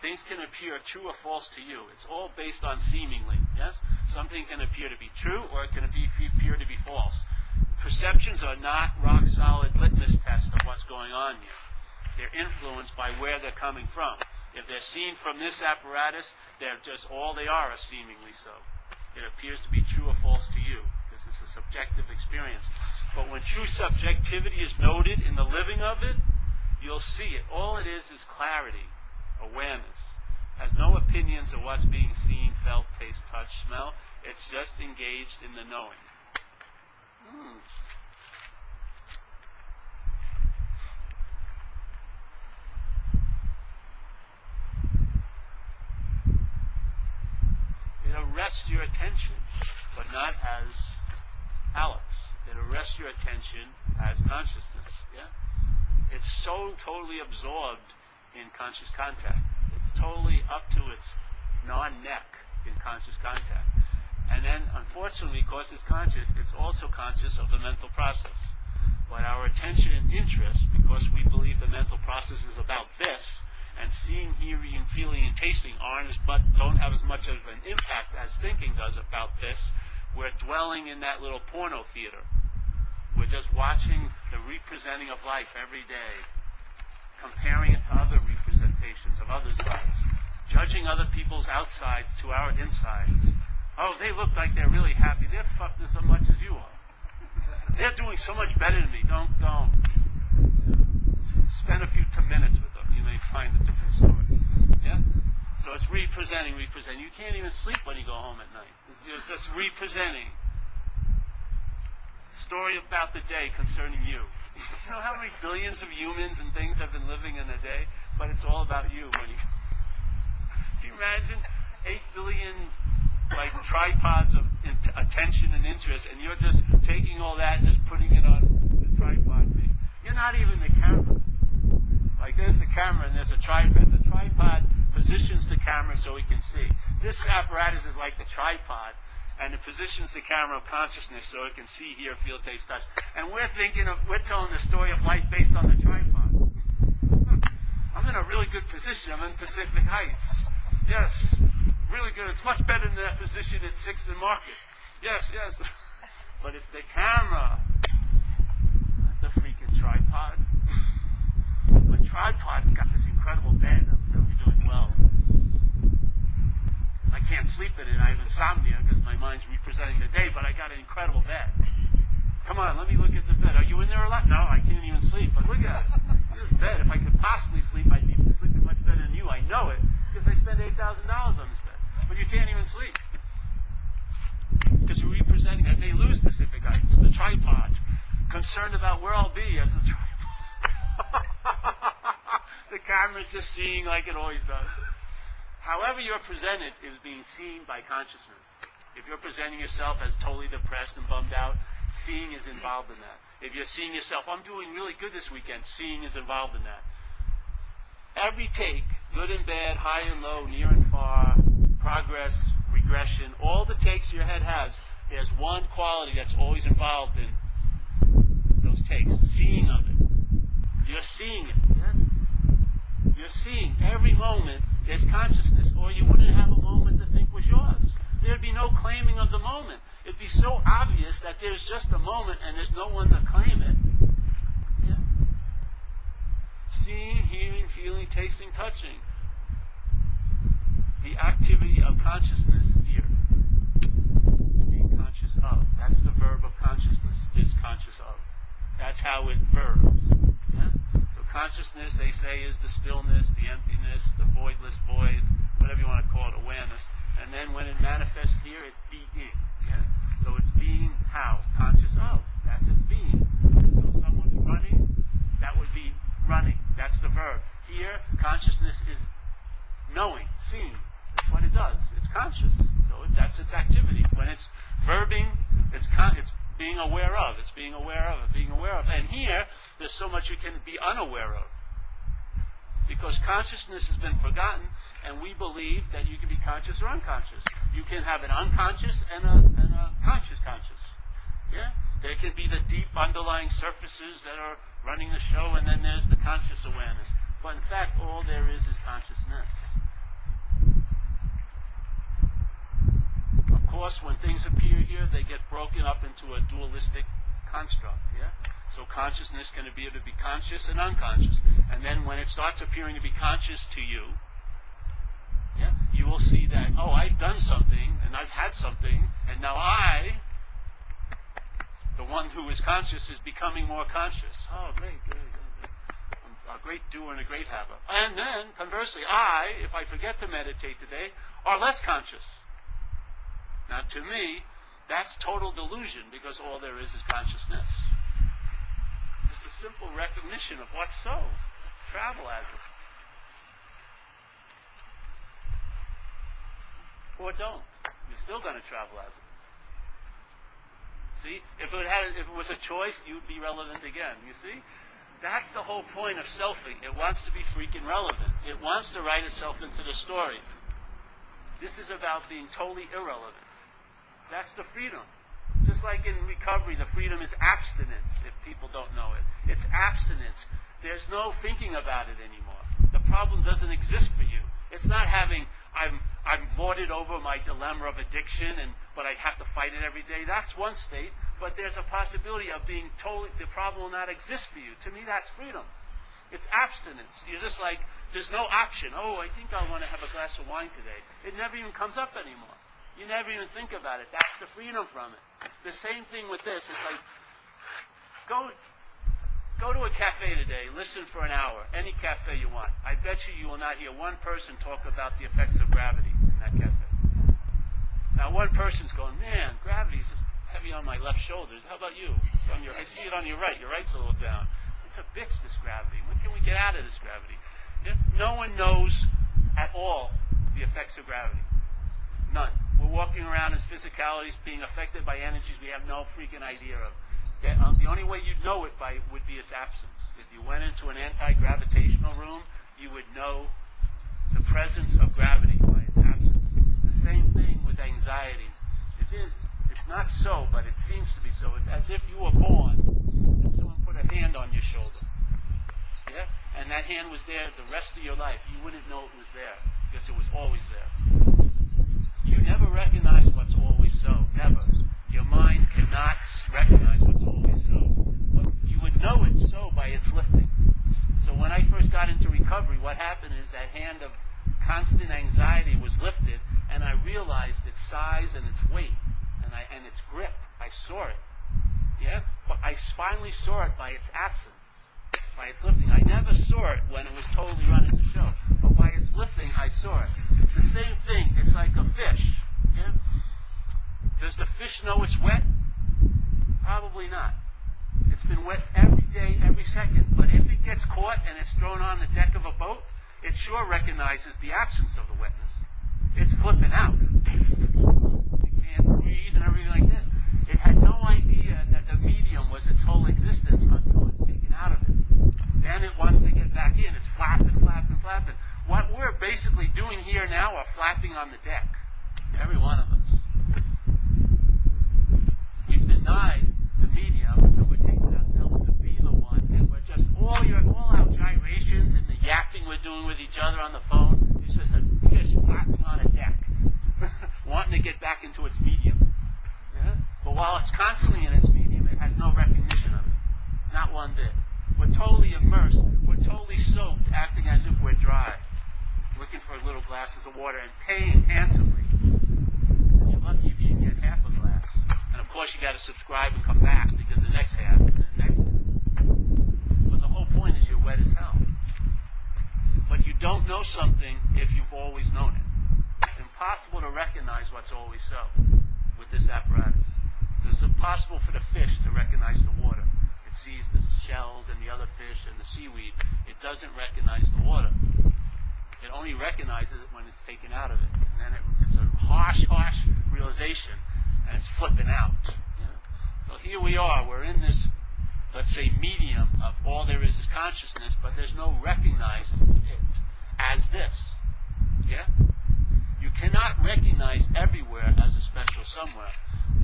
Things can appear true or false to you. It's all based on seemingly. Yes? Something can appear to be true or it can appear to be false. Perceptions are not rock-solid litmus tests of what's going on here. They're influenced by where they're coming from. If they're seen from this apparatus, they're just all they are seemingly so. It appears to be true or false to you, because it's a subjective experience. But when true subjectivity is noted in the living of it, you'll see it. All it is clarity, awareness. Has no opinion. opinions of what's being seen, felt, taste, touch, smell. It's just engaged in the knowing. It arrests your attention, but not as Alex. It arrests your attention as consciousness. Yeah? It's so totally absorbed in conscious contact. It's totally up to its non-neck in conscious contact. And then, unfortunately, because it's conscious, it's also conscious of the mental process. But our attention and interest, because we believe the mental process is about this, and seeing, hearing, feeling, and tasting don't have as much of an impact as thinking does about this, we're dwelling in that little porno theater. We're just watching the representing of life every day, comparing it to other representations of others' lives, judging other people's outsides to our insides. Oh, they look like they're really happy. They're fucked as much as you are. They're doing so much better than me. Don't. Spend a few minutes with them. You may find a different story. Yeah? So it's representing. You can't even sleep when you go home at night. It's just representing. Story about the day concerning you. You know how many billions of humans and things have been living in a day? But it's all about you. Can you imagine 8 billion tripods of attention and interest, and you're just taking all that and just putting it on the tripod thing? You're not even the camera. There's the camera and there's a tripod. The tripod positions the camera so we can see. This apparatus is like the tripod, and it positions the camera of consciousness so it can see, hear, feel, taste, touch. And we're telling the story of life based on the tripod. I'm in a really good position. I'm in Pacific Heights. Yes, really good. It's much better than that position at 6th and Market. Yes. But it's the camera, not the freaking tripod. My tripod's got this incredible bed. I'm really doing well. I can't sleep in it. I have insomnia because my mind's representing the day, but I got an incredible bed. Come on, let me look at the bed. Are you in there a lot? No, I can't even sleep. But look at it. This bed. If I could possibly sleep, I'd be sleeping much better than you. I know it because I spend $8,000 on this bed. But you can't even sleep because you're representing. I may lose Pacific Heights, the tripod. Concerned about where I'll be as the tripod. The camera's just seeing like it always does. However you're presented is being seen by consciousness. If you're presenting yourself as totally depressed and bummed out, seeing is involved in that. If you're seeing yourself, I'm doing really good this weekend, seeing is involved in that. Every take, good and bad, high and low, near and far, progress, regression, all the takes your head has, there's one quality that's always involved in those takes, seeing of it. You're seeing it. Yes? You're seeing every moment there's consciousness, or you wouldn't have a moment to think was yours. There'd be no claiming of the moment. It'd be so obvious that there's just a moment and there's no one to claim it. Yeah? Seeing, hearing, feeling, tasting, touching. The activity of consciousness here. Being conscious of. That's the verb of consciousness, is conscious of. That's how it verbs. Yeah? So consciousness, they say, is the stillness, the emptiness, the voidless void, whatever you want to call it, awareness. And then when it manifests here, it's being. Yeah? So it's being how? Conscious of. That's its being. So someone's running, that would be running. That's the verb. Here, consciousness is knowing, seeing. That's what it does. It's conscious. So that's its activity. When it's verbing, it's being aware of. It's being aware of. Being aware of. And here, there's so much you can be unaware of. Because consciousness has been forgotten, and we believe that you can be conscious or unconscious. You can have an unconscious and a conscious. Yeah? There can be the deep underlying surfaces that are running the show, and then there's the conscious awareness. But in fact, all there is consciousness. Of course, when things appear here, they get broken up into a dualistic construct. Yeah? So consciousness can be able to be conscious and unconscious. And then when it starts appearing to be conscious to you, yeah, you will see that, oh, I've done something, and I've had something, and now I, the one who is conscious, is becoming more conscious. Oh, great, good. a great doer and a great haver. And then, conversely, if I forget to meditate today, are less conscious. Now, to me, that's total delusion, because all there is consciousness. It's a simple recognition of what's so. Travel as it. Or don't. You're still going to travel as it. See? If it was a choice, you'd be relevant again. You see? That's the whole point of selfing. It wants to be freaking relevant. It wants to write itself into the story. This is about being totally irrelevant. That's the freedom. Just like in recovery, the freedom is abstinence, if people don't know it. It's abstinence. There's no thinking about it anymore. The problem doesn't exist for you. It's not having, I'm lorded over my dilemma of addiction, but I have to fight it every day. That's one state, but there's a possibility of being totally, the problem will not exist for you. To me, that's freedom. It's abstinence. You're just like, there's no option. Oh, I think I want to have a glass of wine today. It never even comes up anymore. You never even think about it. That's the freedom from it. The same thing with this. It's like, go to a cafe today, listen for an hour, any cafe you want. I bet you will not hear one person talk about the effects of gravity in that cafe. Now, one person's going, man, gravity's heavy on my left shoulder. How about you? I see it on your right. Your right's a little down. It's a bitch, this gravity. When can we get out of this gravity? No one knows at all the effects of gravity. None. We're walking around as physicalities being affected by energies we have no freaking idea of. The only way you'd know it would be its absence. If you went into an anti-gravitational room, you would know the presence of gravity by its absence. The same thing with anxiety. It's not so, but it seems to be so. It's as if you were born and someone put a hand on your shoulder. Yeah? And that hand was there the rest of your life. You wouldn't know it was there, because it was always there. You never recognize what's always so. Never. Your mind cannot recognize what's always so. But you would know it's so by its lifting. So when I first got into recovery, what happened is that hand of constant anxiety was lifted, and I realized its size and its weight, and its grip. I saw it. Yeah? But I finally saw it by its absence, by its lifting. I never saw it when it was totally running the show. But by its lifting, I saw it. The same thing, it's like a fish. Yeah? Does the fish know it's wet? Probably not. It's been wet every day, every second. But if it gets caught and it's thrown on the deck of a boat, it sure recognizes the absence of the wetness. It's flipping out. It can't breathe and everything like this. It had no idea that the medium was its whole existence until it's taken out of it. Then it wants to get back in. It's flapping, flapping, flapping. What we're basically doing here now are flapping on the deck. Every one of us. We've denied the medium, and we're taking ourselves to be the one, and we're just all our gyrations and the yakking we're doing with each other on the phone is just a fish flapping on a deck, wanting to get back into its medium. Yeah? But while it's constantly in its medium, it has no recognition of it. Not one bit. We're totally immersed. We're totally soaked, acting as if we're dry. Looking for little glasses of water and paying handsomely. And you're lucky if you can get half a glass. And of course you got to subscribe and come back to get the next half and the next half. But the whole point is you're wet as hell. But you don't know something if you've always known it. It's impossible to recognize what's always so with this apparatus. It's impossible for the fish to recognize the water. It sees the shells and the other fish and the seaweed. It doesn't recognize the water. It only recognizes it when it's taken out of it. And then it's a harsh realization, and it's flipping out. Yeah? So here we are. We're in this, let's say, medium of all there is consciousness, but there's no recognizing it as this. Yeah? You cannot recognize everywhere as a special somewhere.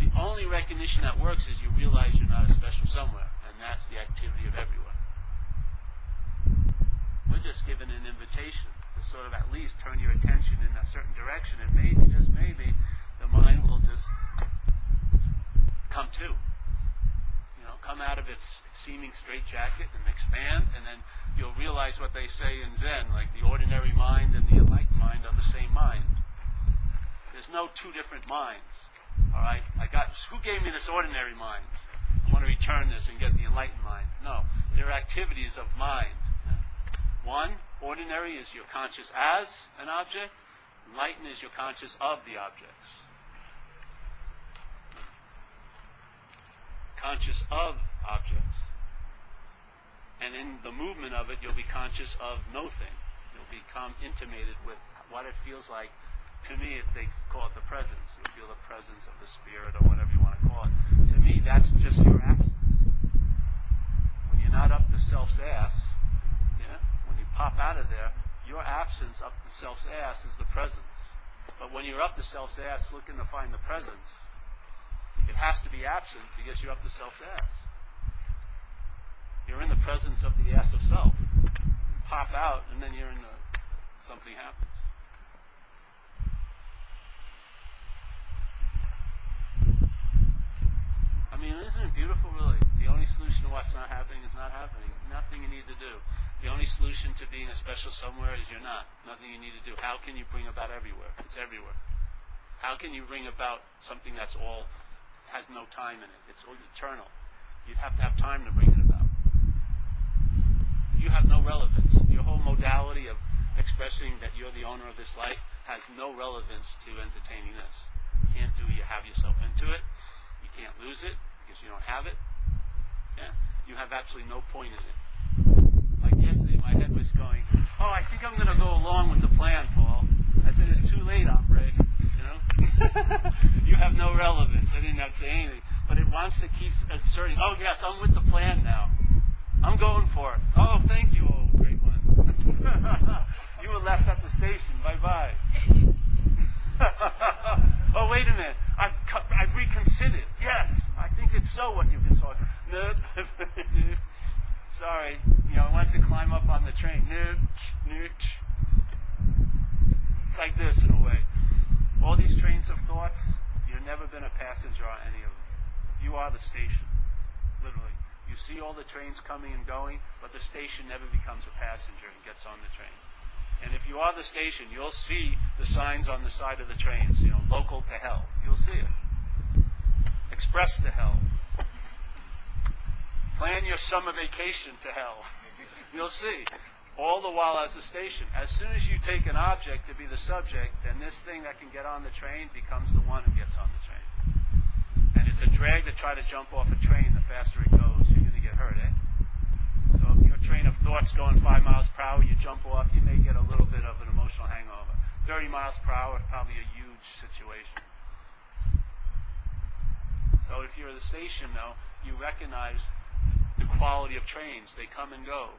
The only recognition that works is you realize you're not a special somewhere, and that's the activity of everywhere. We're just given an invitation to sort of at least turn your attention in a certain direction, and maybe, just maybe, the mind will just come to. You know, come out of its seeming straitjacket and expand, and then you'll realize what they say in Zen, like the ordinary mind and the enlightened mind are the same mind. There's no two different minds. All right? Who gave me this ordinary mind? I want to return this and get the enlightened mind. No. They're activities of mind. One, ordinary, is you're conscious as an object. Enlightened is you're conscious of the objects. Conscious of objects. And in the movement of it, you'll be conscious of no thing. You'll become intimated with what it feels like. To me, they call it the presence. You'll feel the presence of the spirit, or whatever you want to call it. To me, that's just your absence. When you're not up the self's ass, when you pop out of there, your absence up the self's ass is the presence. But when you're up the self's ass looking to find the presence, it has to be absent because you're up the self's ass. You're in the presence of the ass of self. You pop out, and then you're in the something happens. I mean, isn't it beautiful, really? The only solution to what's not happening is not happening. Nothing you need to do. The only solution to being a special somewhere is you're not. Nothing you need to do. How can you bring about everywhere? It's everywhere. How can you bring about something that's all, has no time in it? It's all eternal. You'd have to have time to bring it about. You have no relevance. Your whole modality of expressing that you're the owner of this life has no relevance to entertaining this. You can't you have yourself into it. You can't lose it because you don't have it. Yeah? You have absolutely no point in it. Like yesterday, my head was going, oh, I think I'm going to go along with the plan, Paul. I said, it's too late, hombre. You have no relevance. I didn't have to say anything. But it wants to keep asserting, oh, yes, I'm with the plan now. I'm going for it. Oh, thank you, oh, great one. You were left at the station. Bye-bye. Oh, wait a minute. I've reconsidered. Yes, I think it's so what you've been talking. Nope. Sorry. It wants to climb up on the train. Nope. It's like this in a way. All these trains of thoughts, you've never been a passenger on any of them. You are the station, literally. You see all the trains coming and going, but the station never becomes a passenger and gets on the train. And if you are the station, you'll see the signs on the side of the trains, local to hell. You'll see it. Express to hell. Plan your summer vacation to hell. You'll see. All the while as a station. As soon as you take an object to be the subject, then this thing that can get on the train becomes the one who gets on the train. And it's a drag to try to jump off a train. The faster it goes, you're going to get hurt, eh? So if your train of thought's going 5 miles per hour, you jump off, you may get a little bit of an emotional hangover. 30 miles per hour is probably a huge situation. So if you're at the station, though, you recognize the quality of trains. They come and go.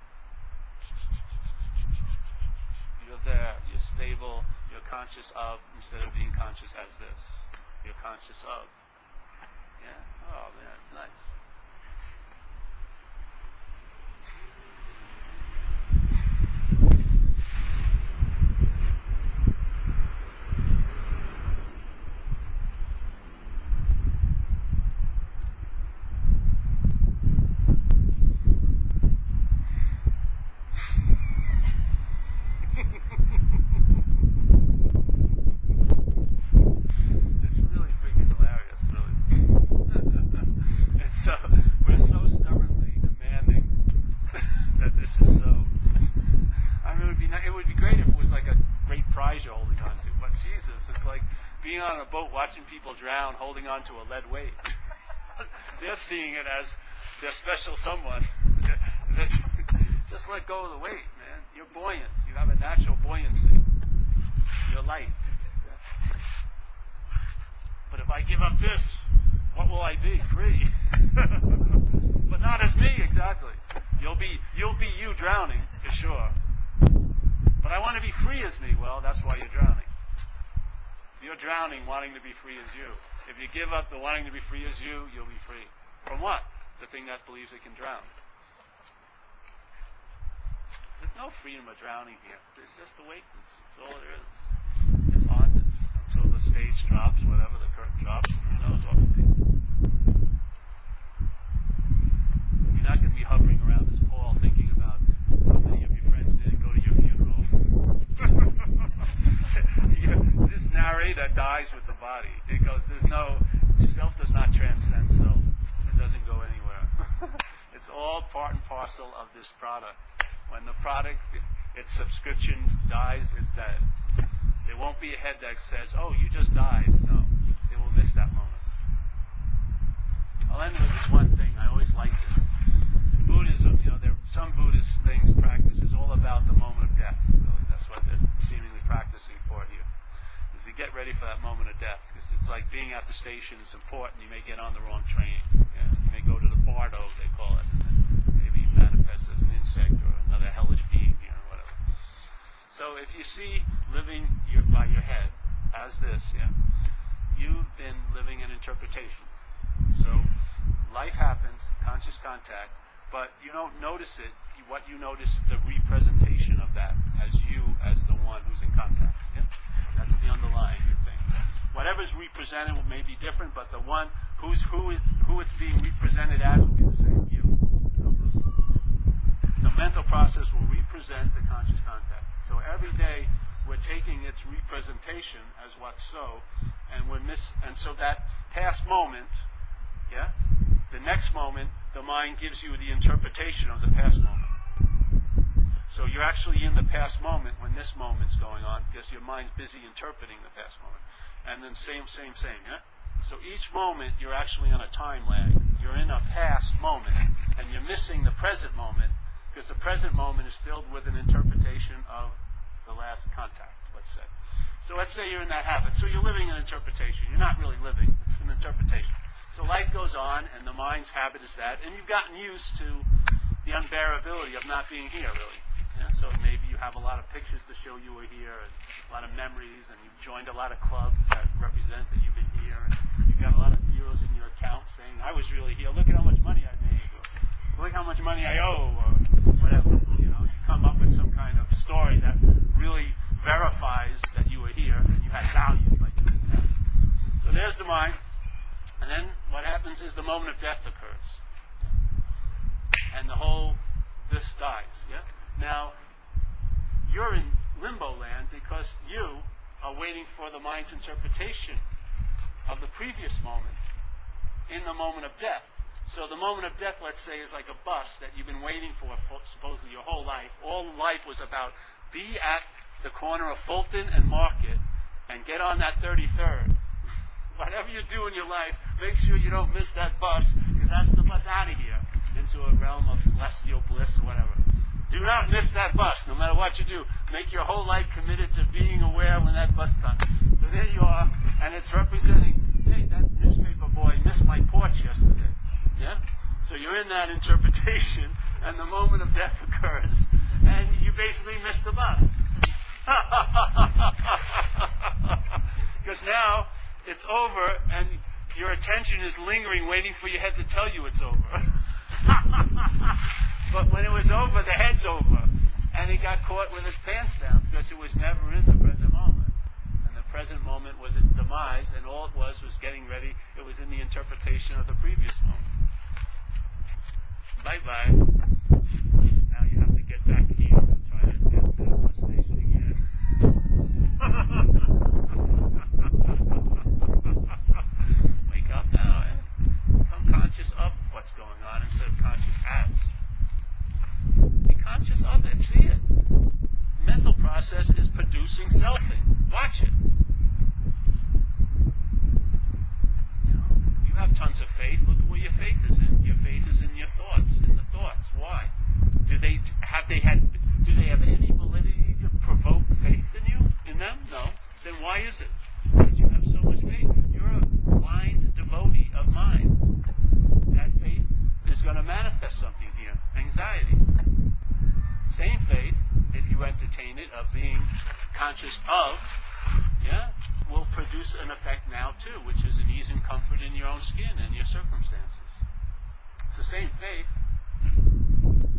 You're there, you're stable, you're conscious of, instead of being conscious as this. You're conscious of. Yeah? Oh, man, it's nice. Watching people drown, holding on to a lead weight. They're seeing it as their special someone. Just let go of the weight, man. You're buoyant. You have a natural buoyancy. You're light. But if I give up this, what will I be? Free. But not as me, exactly. You'll be you drowning, for sure. But I want to be free as me. Well, that's why you're drowning. You're drowning wanting to be free as you. If you give up the wanting to be free as you, you'll be free. From what? The thing that believes it can drown. There's no freedom of drowning here. There's just awakeness. That's all there is. It's honest. Until the stage drops, whatever, the curtain drops, who knows what will be. You're not going to be hovering around this pole thinking about how many of your friends didn't go to your funeral. This narrator dies with the body. It goes, self does not transcend self. It doesn't go anywhere. It's all part and parcel of this product. When the product, its subscription dies, it's dead. There won't be a head that says, "Oh, you just died." No, they will miss that moment. I'll end with this one thing. I always like this. Buddhism, there are some Buddhist things, practices all about the moment of death. Really, that's what they're seemingly practicing for here. Is to get ready for that moment of death, because it's like being at the station is important. You may get on the wrong train. You may go to the bardo, they call it, and then maybe manifest as an insect or another hellish being here or whatever. So if you see living by your head as this, you've been living an interpretation. So life happens, conscious contact, but you don't notice it. What you notice is the representation of that as you, as the one who's in contact. Yeah? That's the underlying thing. Whatever's represented may be different, but the one who it's being represented as will be the same. You. The mental process will represent the conscious contact. So every day we're taking its representation as what's so, and so that past moment, the next moment, the mind gives you the interpretation of the past moment. So you're actually in the past moment when this moment's going on, because your mind's busy interpreting the past moment. And then same, yeah? So each moment, you're actually on a time lag. You're in a past moment, and you're missing the present moment, because the present moment is filled with an interpretation of the last contact, let's say. So let's say you're in that habit. So you're living an interpretation. You're not really living. It's an interpretation. So life goes on, and the mind's habit is that, and you've gotten used to the unbearability of not being here, really. Yeah? So maybe you have a lot of pictures to show you were here, and a lot of memories, and you've joined a lot of clubs that represent that you've been here, and you've got a lot of zeros in your account saying, "I was really here. Look at how much money I made," or "Look how much money I owe," or whatever. You come up with some kind of story that really verifies that you were here and you had value by doing that. So there's the mind. And then what happens is the moment of death occurs. And this dies. Yeah? Now, you're in limbo land because you are waiting for the mind's interpretation of the previous moment in the moment of death. So the moment of death, let's say, is like a bus that you've been waiting for supposedly your whole life. All life was about be at the corner of Fulton and Market and get on that 33rd. Whatever you do in your life, make sure you don't miss that bus, because that's the bus out of here into a realm of celestial bliss or whatever. Do not miss that bus, no matter what you do. Make your whole life committed to being aware when that bus comes. So there you are, and it's representing, hey, that newspaper boy missed my porch yesterday. Yeah? So you're in that interpretation, and the moment of death occurs, and you basically miss the bus. Because now it's over, and your attention is lingering, waiting for your head to tell you it's over. But when it was over, the head's over. And he got caught with his pants down, because it was never in the present moment. And the present moment was its demise, and all it was getting ready. It was in the interpretation of the previous moment. Bye-bye. Now you have to get back here and try to get to the bus station again. Wake up now and become conscious of what's going on instead of conscious as. Be conscious of it. See it. The mental process is producing selfing. Watch it. You have tons of faith. Look at where your faith is in. Your faith is in your thoughts. In the thoughts. Why? Do they have any validity to provoke faith in you? In them? No. Then why is it? Because you have so much faith. You're a blind devotee of mind. That faith is going to manifest something here. Anxiety. Same faith, if you entertain it, of being conscious of, will produce an effect now too, which is an ease and comfort in your own skin and your circumstances. It's the same faith.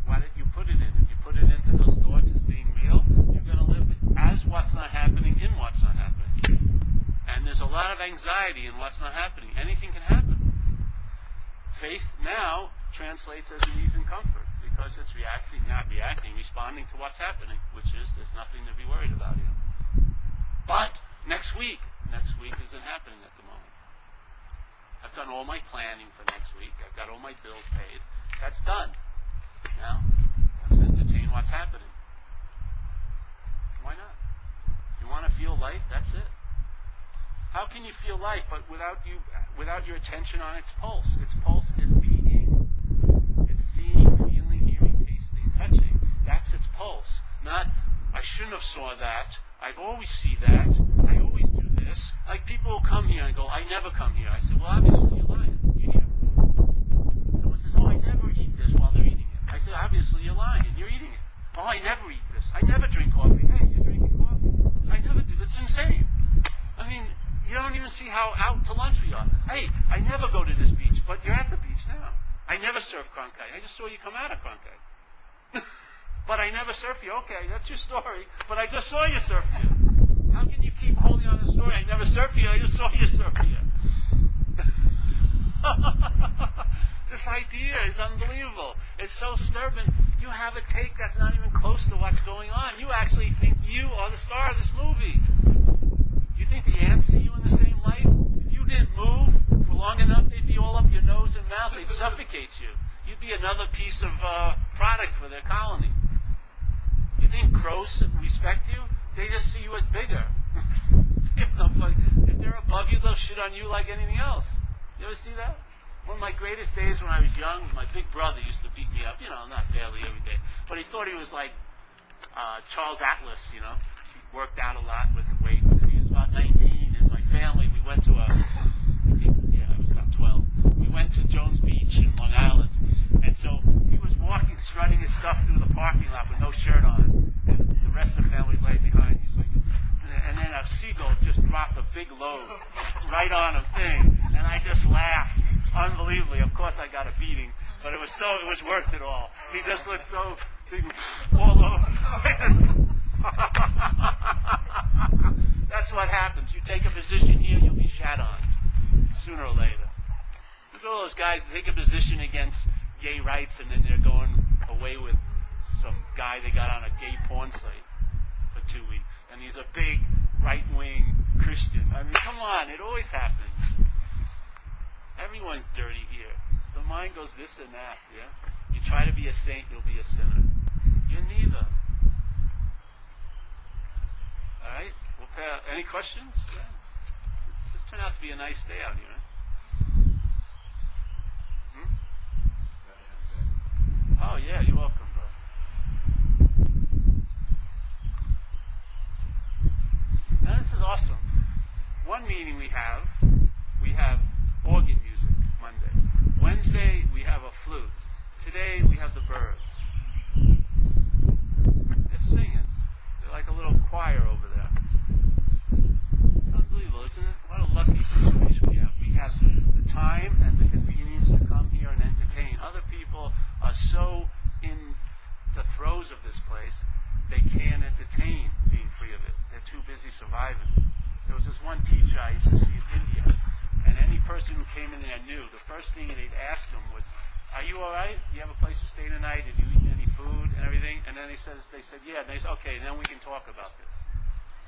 Why did you put it in? If you put it into those thoughts as being real, you're going to live it as what's not happening in what's not happening. And there's a lot of anxiety in what's not happening. Anything can happen. Faith now translates as an ease and comfort, because it's responding to what's happening, which is there's nothing to be worried about here. But next week isn't happening at the moment. I've done all my planning for next week. I've got all my bills paid. That's done. Now, let's entertain what's happening. Why not? You want to feel life? That's it. How can you feel life but without your attention on its pulse? Its pulse is beating. It's seeing, feeling, hearing, tasting, touching. That's its pulse. Not, I shouldn't have saw that. I've always see that. I always do this. Like people will come here and go, I never come here. I say, well, obviously you're lying. You're here. Someone says, oh, I never eat this while they're eating it. I say, obviously you're lying. You're eating it. Oh, I never eat this. I never drink coffee. Hey, you're drinking coffee. I never do. It's insane. I mean, you don't even see how out to lunch we are. Hey, I never go to this beach, but you're at the beach now. I never surf Cronkite. I just saw you come out of Cronkite. But I never surf you. Okay, that's your story. But I just saw you surf here. How can you keep holding on to the story? I never surf here. I just saw you surf here. This idea is unbelievable. It's so stubborn. You have a take that's not even close to what's going on. You actually think you are the star of this movie. You think the ants see you in the same light? If you didn't move for long enough, they'd be all up your nose and mouth. They'd suffocate you. You'd be another piece of product for their colony. You think crows respect you? They just see you as bigger. If they're above you, they'll shit on you like anything else. You ever see that? One of my greatest days when I was young, my big brother used to beat me up, not fairly every day. But he thought he was like Charles Atlas, He worked out a lot with weights. And he was about 19, and my family, we went to I was about 12. We went to Jones Beach in Long Island. And so he was walking, strutting his stuff through the parking lot with no shirt on. And the rest of the family's laying behind. He's like, and then a seagull just dropped a big load right on a thing. And I just laughed unbelievably. Of course I got a beating, but it was worth it all. He just looked so big all over. That's what happens. You take a position here, you'll be shat on sooner or later. Look at all those guys that take a position against gay rights, and then they're going away with some guy they got on a gay porn site for 2 weeks. And he's a big right-wing Christian. I mean, come on, it always happens. Everyone's dirty here. The mind goes this and that, yeah? You try to be a saint, you'll be a sinner. You're neither. Alright? Any questions? Yeah. This turned out to be a nice day out here. Oh, yeah, you're welcome, bro. Now, this is awesome. One meeting we have organ music Monday. Wednesday, we have a flute. Today, we have the birds. They're singing. They're like a little choir over there. It's unbelievable, isn't it? What a lucky situation we have. We have the time and the convenience to come here and entertain. Other people are so in the throes of this place, they can't entertain being free of it. They're too busy surviving. There was this one teacher I used to see in India, and any person who came in there knew, the first thing they'd ask him was, are you all right? Do you have a place to stay tonight? Did you eat any food and everything? And then they said, yeah. And they said, okay, then we can talk about this.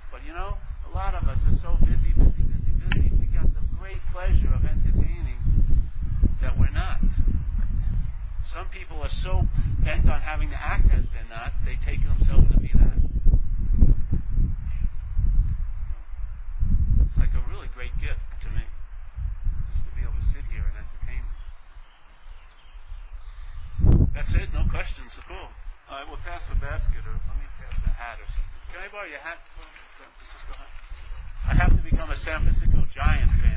But a lot of us are so busy. We got the great pleasure of entertaining that we're not. Some people are so bent on having to act as they're not, they take themselves to be that. It's like a really great gift to me, just to be able to sit here and entertain this. That's it? No questions? Cool. All right, we'll pass the basket, or let me pass the hat or something. Can I borrow your hat? San Francisco hat? I have to become a San Francisco Giant fan.